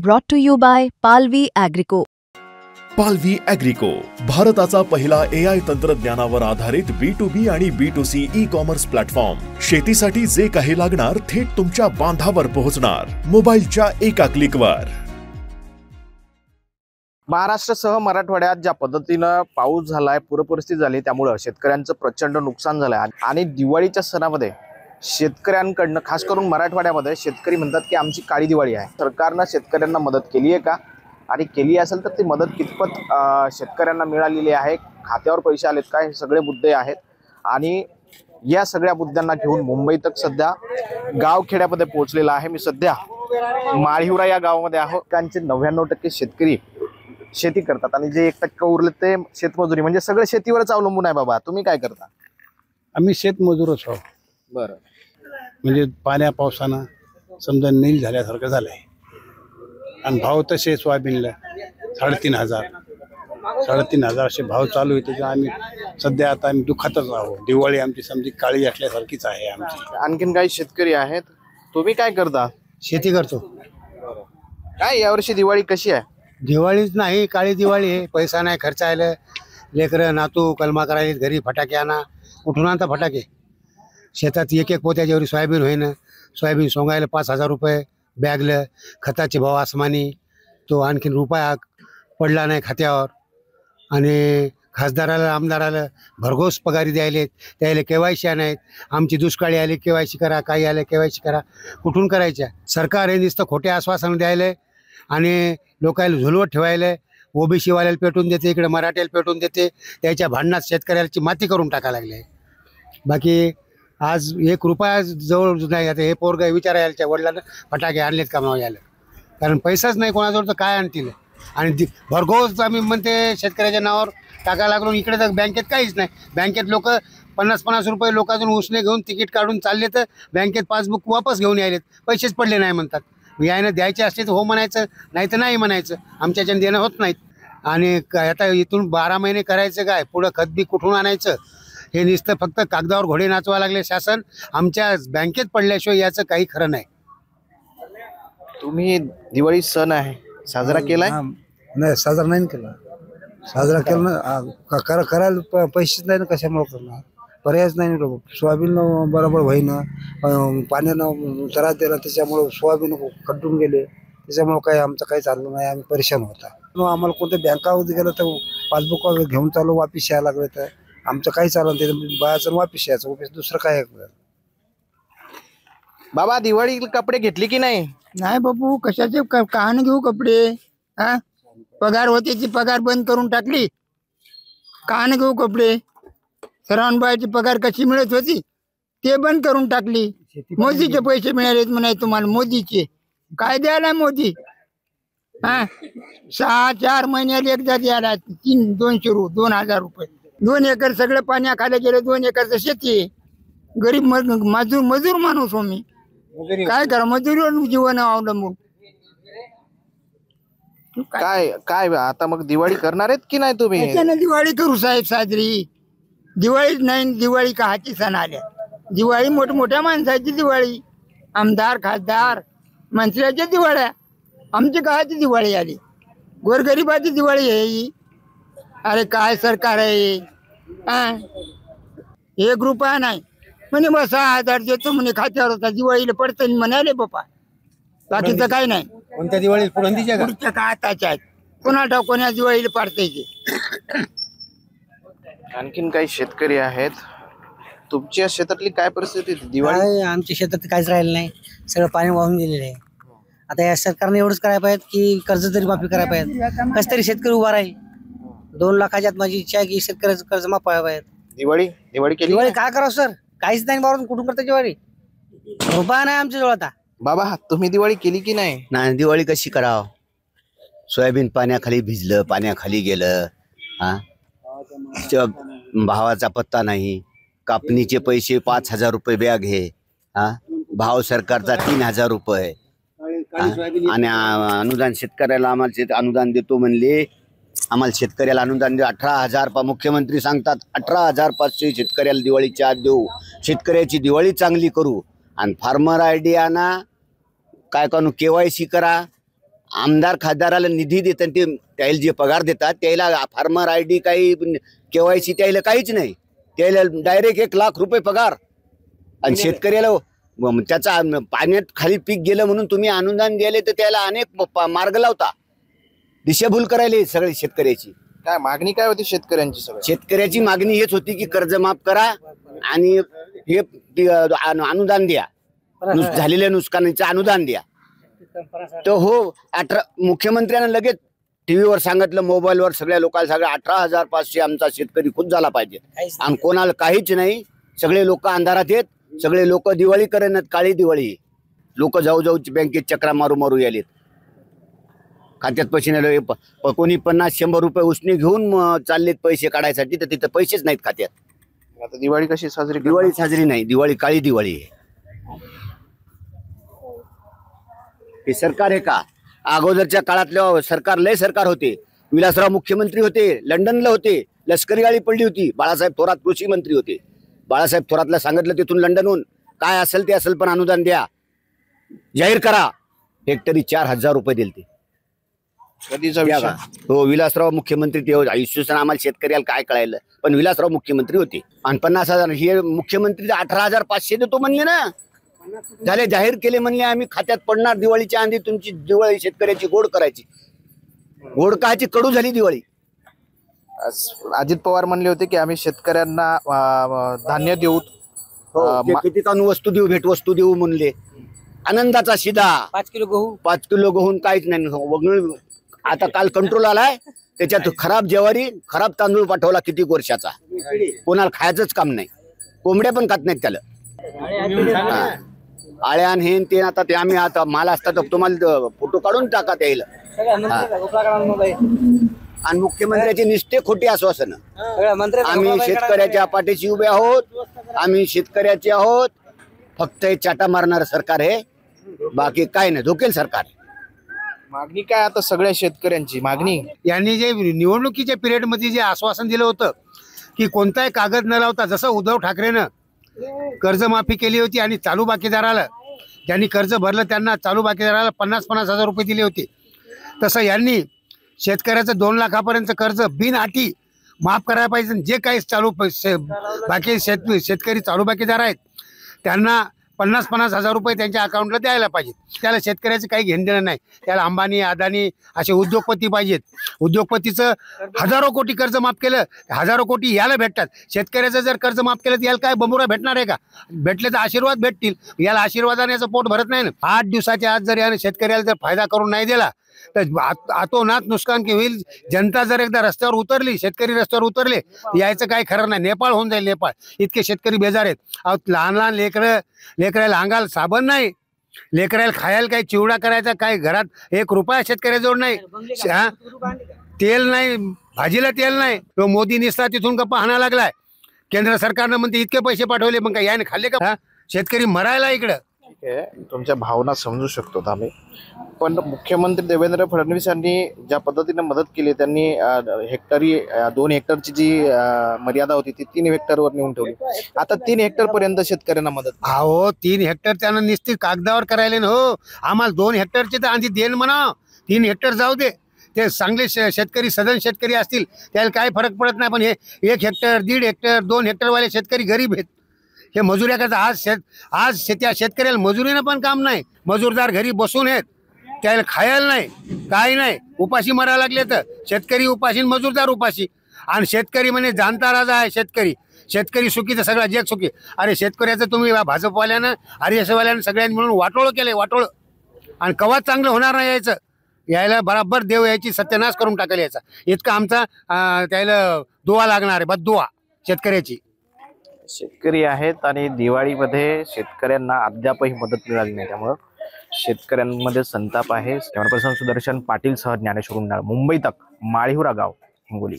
Brought to you by Palvi Agrico. पालवी ॲग्रिको, भारताचा पहिला AI तंत्रज्ञानावर आधारित B2B आणि B2C ई-कॉमर्स प्लॅटफॉर्म. शेतीसाठी जे काही लागणार थेट तुमच्या बांधावर पोहोचणार, मोबाईलच्या एका क्लिकवर. महाराष्ट्रासह मराठवाड्यात ज्या पद्धतीनं पाऊस झालाय, पूरपरिस्थिती झाली, त्यामुळे शेतकऱ्यांचं प्रचंड नुकसान झालंय. आणि दिवाळीच्या सणामध्ये शेतकऱ्यांकडनं, खास करून मराठवाड्यामध्ये शेतकरी म्हणतात की आमची काळी दिवाळी आहे. सरकारनं शेतकऱ्यांना मदत केली आहे का, आणि केली असेल तर ती मदत कितपत शेतकऱ्यांना मिळालेली आहे, खात्यावर पैसे आलेत का, हे सगळे मुद्दे आहेत. आणि या सगळ्या मुद्द्यांना घेऊन मुंबई तक सध्या गावखेड्यामध्ये पोहोचलेला आहे. मी सध्या माळिवरा या गावामध्ये आहोत. त्यांचे 99% शेतकरी शेती करतात आणि जे 1% उरले ते शेतमजुरी, म्हणजे सगळे शेतीवरच अवलंबून आहे. बाबा, तुम्ही काय करता? आम्ही शेतमजूरच आहोत. बरं, म्हणजे पाण्या पावसानं समजा नील झाल्यासारखं झालंय. आणि भाव तसे सोयाबीनला 3,500 असे भाव चालू आहे. त्याच्या आम्ही सध्या आता आम्ही दुःखातच आहोत. दिवाळी आमची समजी काळी असल्यासारखीच आहे आमची. आणखीन काही शेतकरी आहेत. तुम्ही काय करता? शेती करतो. काय यावर्षी दिवाळी कशी आहे? दिवाळीच नाही, काळी दिवाळी आहे. पैसा नाही खर्चायला. लेकरं नातू कलमा करायला घरी, फटाके आणा. कुठून आणता फटाके? शेतात एक पोत्याच्यावर सोयाबीन होईना. सोयाबीन सोंगायला 5,000 रुपये बॅगलं. खताचे भाव आसमानी. तो आणखीन रुपया पडला नाही खात्यावर. आणि खासदाराला, आमदाराला भरघोस पगारी द्यायलेत. त्याला KYC नाहीत. आमची दुष्काळी आली KYC करा, काही आले KYC करा. कुठून करायच्या? सरकार हे नुसतं खोटे आश्वासन द्यायले आणि लोकांना झुलवत ठेवायला. OBC वाल्याला पेटून देते, इकडे मराठ्याला पेटून देते. त्याच्या भांडणात शेतकऱ्याची माती करून टाकायला लागले. बाकी आज 1 रुपया जवळ नाही. आता हे पोरग विचारायच्या वडिलांना फटाके आणलेत का म्हणून यायला, कारण पैसाच नाही कोणाजवळ, तर काय आणतील. आणि भरघोस आम्ही म्हणते शेतकऱ्याच्या नावावर टाकायला लागलो. इकडे तर बँकेत काहीच नाही. बँकेत लोक 50-50 रुपये लोकांतून उसने घेऊन तिकीट काढून चालले, तर बँकेत पासबुक वापस घेऊन यायलेत. पैसेच पडले नाही म्हणतात. यायनं द्यायचे असते तर हो म्हणायचं, नाही तर नाही म्हणायचं. आमच्याच्यानं देणं होत नाहीत. आणि आता इथून 12 महिने करायचं काय? पुढं खतबी कुठून आणायचं? हे नुसतं फक्त कागदावर घोडे नाचवा लागले शासन. आमच्या बँकेत पडल्याशिवाय याचं काही खरं नाही. तुम्ही दिवाळी सण आहे साजरा केलाय? नाही, साजरा नाही केला. साजरा केला ना, करायला पैसेच नाही ना, कशामुळे करणार? पर्यायच नाही. सोयाबीन बरोबर होईना, पाण्यानं त्रास दिला, त्याच्यामुळं सोयाबीन खड्डून गेले. त्याच्यामुळं काही आमचं काही चाललं नाही. आम्ही परेशान होता. आम्हाला कोणत्या बँकामध्ये गेलं तर पासबुक घेऊन चालू, वापिस यायला लागलं. तर आमचं काही चाललं ते बायाचं वापिस यायचं, दुसरं काय. बाबा, दिवाळी कपडे घेतले की नाही? नाही बापू, कशाचे कहाण घेऊ कपडे? हा, पगार होते ती पगार बंद करून टाकली. कहाण घेऊ कपडे? सरावणबाईची पगार कशी मिळत होती ते बंद करून टाकली. मोदीचे पैसे मिळाले म्हणाय तुम्हाला. मोदीचे काय द्यायला मोदी? हा, 4 महिन्याला एकदा द्यायला 2,000 रुपये. 2 एकर सगळं पाण्याखाली गेले. 2 एकरचं शेती आहे. गरीब मजूर माणूस हो मी. काय करा, मजुरीवर जीवन अवलंबून. काय काय आता मग दिवाळी करणार आहेत की नाही तुम्ही? त्याच्यानं दिवाळी करू साहेब साजरी. दिवाळीच नाही, दिवाळी काहाची सण आल्या. दिवाळी मोठमोठ्या माणसाची दिवाळी, आमदार खासदार मंत्र्याच्या दिवाळ्या. आमची काहाची दिवाळी आली? गोरगरिबाची दिवाळी आहे ही. अरे काय सरकार आहे? 1 रुपया नाही म्हणे, बस 6,000 देतो म्हणे खात्यावर. होता दिवाळीला पडतं म्हणाले बापा. बाकीचं काय नाही. कोणत्या दिवाळीत? पुढच्या का आताच्या आहेत. कोणा कोण्या दिवाळीला पडते ते. आणखीन काही शेतकरी आहेत. तुमच्या शेतातली काय परिस्थिती दिवाळी? आमच्या शेतात काहीच राहिलं नाही. सगळं पाणी वाहून गेलेलं आहे. आता या सरकारने एवढंच करायला पाहिजे की कर्ज तरी माफी करायला पाहिजे. कस तरी शेतकरी उभा राहील. 2 लाखाच्या आत माझी इच्छा आहे की शेतकऱ्याचं कर्ज माफ व्हायला पाहिजे. दिवाळी केली? दिवाळी काय करावं सर? काहीच नाही. बाबा कुठून करता दिवाळी? रुपया नाही आमच्या जवळ आता. बाबा, तुम्ही दिवाळी केली की नाही? नाही, दिवाळी कशी करावं? सोयाबीन पाण्याखाली भिजलं, पाण्याखाली गेलं. हा, भावाचा पत्ता नाही. कापणीचे पैसे 5,000 रुपये बॅग हे. हा, भाव सरकारचा 3,000 रुपये. आणि अनुदान शेतकऱ्याला, आम्हाला अनुदान देतो म्हणले. आम्हाला शेतकऱ्याला अनुदान देऊ 18,000. मुख्यमंत्री सांगतात 18,500 शेतकऱ्याला दिवाळीच्या आत देऊ. शेतकऱ्याची दिवाळी चांगली करू. आणि फार्मर ID आणा, काय करू, KYC करा. आमदार खासदाराला निधी देतात ते त्याला जे पगार देतात त्याला फार्मर ID काही KYC त्याला काहीच नाही. त्याला डायरेक्ट 1 लाख रुपये पगार. आणि शेतकऱ्याला त्याचा पाण्यात खाली पीक गेलं म्हणून तुम्ही अनुदान द्याले तर त्याला अनेक मार्ग लावता. दिशाभूल करायला सगळे शेतकऱ्याची. काय मागणी काय होती शेतकऱ्यांची? सगळं शेतकऱ्याची मागणी हेच होती की कर्ज माफ करा आणि हे अनुदान द्या, झालेल्या नुकसानीचं अनुदान द्या. तर हो, मुख्यमंत्र्यांना लगेच टीव्हीवर सांगितलं, मोबाईलवर सगळ्या लोकांना सांगा 18,500 आमचा शेतकरी खुश झाला पाहिजे. आणि कोणाला काहीच नाही. सगळे लोक अंधारात आहेत. सगळे लोक दिवाळी करण्यात, काळी दिवाळी. लोक जाऊ बँकेत चक्रा मारू यालेत. खात्यात पैसे नाही. कोणी 50-100 रुपये उसने घेऊन चाललेत पैसे काढायसाठी, तर तिथं पैसेच नाहीत खात्यात. आता दिवाळी कशी साजरी? दिवाळी साजरी नाही. दिवाळी काळी दिवाळी आहे. हे सरकार आहे का? अगोदरच्या काळातल्या सरकार होते. विलासराव मुख्यमंत्री होते, लंडनला होते, लष्करी गाडी पडली होती. बाळासाहेब थोरात कृषी मंत्री होते. बाळासाहेब थोरातला सांगितलं तिथून लंडनहून काय असेल ते असेल पण अनुदान द्या, जाहीर करा. हेक्टरी 4,000 रुपये दिले ते. कधीचा विषय? हो, विलासराव मुख्यमंत्री ते आयुष्य आम्हाला शेतकऱ्याला काय कळायलं, पण विलासराव मुख्यमंत्री होते. आणि 50,000 हे मुख्यमंत्री 18,500 देतो म्हणले ना. झाले, जाहीर केले म्हणले आम्ही खात्यात पडणार दिवाळीच्या आधी. तुमची दिवाळी शेतकऱ्याची गोड करायची. गोड कायची कडू झाली दिवाळी. अजित पवार म्हणले होते की आम्ही शेतकऱ्यांना धान्य देऊ, किती कानू वस्तू देऊ, भेटवस्तू देऊ म्हणले. आनंदाचा शिदा 5 किलो गहू, 5 किलो गहून काहीच नाही. आता काल कंट्रोल आलाय, त्याच्यात खराब ज्वारी, खराब तांदूळ पाठवला किती वर्षाचा. कोणाला खायचंच काम नाही. कोंबड्या पण खात नाहीत त्याला. आळ्या हे ते. आता ते आम्ही आता माल असतात तर तुम्हाला फोटो काढून टाका त्याला. आणि मुख्यमंत्र्याचे निष्ठे खोटे आश्वासन. आम्ही शेतकऱ्याच्या पाठीशी उभे आहोत. आम्ही शेतकऱ्याचे आहोत. फक्त हे चाटा मारणार सरकार आहे, बाकी काय नाही. धोकेल सरकार. मागणी काय आता सगळ्या शेतकऱ्यांची मागणी? यांनी जे निवडणुकीच्या पिरियड मध्ये जे आश्वासन दिलं होतं की कोणताही कागद न लावता, जसं उद्धव ठाकरेनं कर्जमाफी केली होती आणि चालू बाकीदाराला, ज्यांनी कर्ज भरलं त्यांना चालू बाकीदाराला 50,000 रुपये दिले होते, तसं यांनी शेतकऱ्याचं 2 लाखापर्यंत कर्ज बिनअटी माफ करायला पाहिजे. जे काही चालू बाकी शेतकरी चालू बाकीदार आहेत त्यांना 50,000 रुपये त्यांच्या अकाउंटला द्यायला पाहिजेत. त्याला शेतकऱ्याचं काही घेणं देणं नाही. त्याला अंबानी, अदानी असे उद्योगपती पाहिजेत. उद्योगपतीचं हजारो कोटी कर्ज माफ केलं, हजारो कोटी याला भेटतात. शेतकऱ्याचं जर कर्ज माफ केलं तर याला काय बमुरा भेटणार आहे का? भेटले तर आशीर्वाद भेटतील. याला आशीर्वादाने याचं पोट भरत नाही ना. 8 दिवसाच्या आत जर याने शेतकऱ्याला जर फायदा करून नाही दिला तर आतोनात नुकसान की होईल. जनता जर एकदा रस्त्यावर उतरली, शेतकरी रस्त्यावर उतरले, यायचं काही खरं नाही. नेपाळ होऊन जाईल. नेपाळ इतके शेतकरी बेजार आहेत. लहान लेकराला अंगाला साबण नाही, लेकराला खायला काही चिवडा करायचा, काही घरात 1 रुपया शेतकऱ्याजवळ नाही. तेल नाही, भाजीला तेल नाही. तो मोदी निसता तिथून गप्पा हाणा लागलाय. केंद्र सरकारनं म्हणते इतके पैसे पाठवले, मग काय याने खाल्ले का? शेतकरी मरायला इकडं. ठीक आहे, तुमच्या भावना समजू शकतो आम्ही, पण मुख्यमंत्री देवेंद्र फडणवीस यांनी ज्या पद्धतीने मदत केली, त्यांनी हेक्टरी 2 हेक्टरची जी मर्यादा होती ती 3 हेक्टरवर नेऊन ठेवली. आता 3 हेक्टर पर्यंत शेतकऱ्यांना मदत. हो, 3 हेक्टर त्यांना निश्चित कागदावर करायला ना. हो, आम्हाला 2 हेक्टरचे तर आधी देण म्हणा. 3 हेक्टर जाऊ दे. ते चांगले शेतकरी, सदन शेतकरी असतील त्याला काही फरक पडत नाही. पण हे 1 हेक्टर, 1.5 हेक्टर, 2 हेक्टरवाले शेतकरी गरीब आहेत. हे मजुऱ्या करता. आज त्या शेतकऱ्याला मजुरीनं पण काम नाही. मजूरदार घरी बसून आहेत, त्याला खायला नाही, काही नाही, उपाशी मरायला लागले. तर शेतकरी उपाशी, मजूरदार उपाशी. आणि शेतकरी म्हणजे जाणता राजा आहे. शेतकरी सुखी तर सगळा जग सुखी. अरे शेतकऱ्याचं तुम्ही भाजपवाल्यानं, आरएसवाल्यानं सगळ्यांनी मिळून वाटोळं केलंय, वाटोळं. आणि कवाच चांगलं होणार नाही. यायला बराबर देव यायची सत्यानाश करून टाकेल याचा. इतका आमचा त्याला दुवा लागणार आहे, बद्दुवा शेतकऱ्याची. शेतकरी आहेत आणि दिवाळीमध्ये शेतकऱ्यांना अद्यापही मदत मिळाली नाही, त्यामुळं शेतकऱ्यांमध्ये संताप आहे. कॅमेरा पर्सन सुदर्शन पाटील सह ज्ञानेश्वर उंडाळ, मुंबई तक, माळीहुरा गाव, हिंगोली.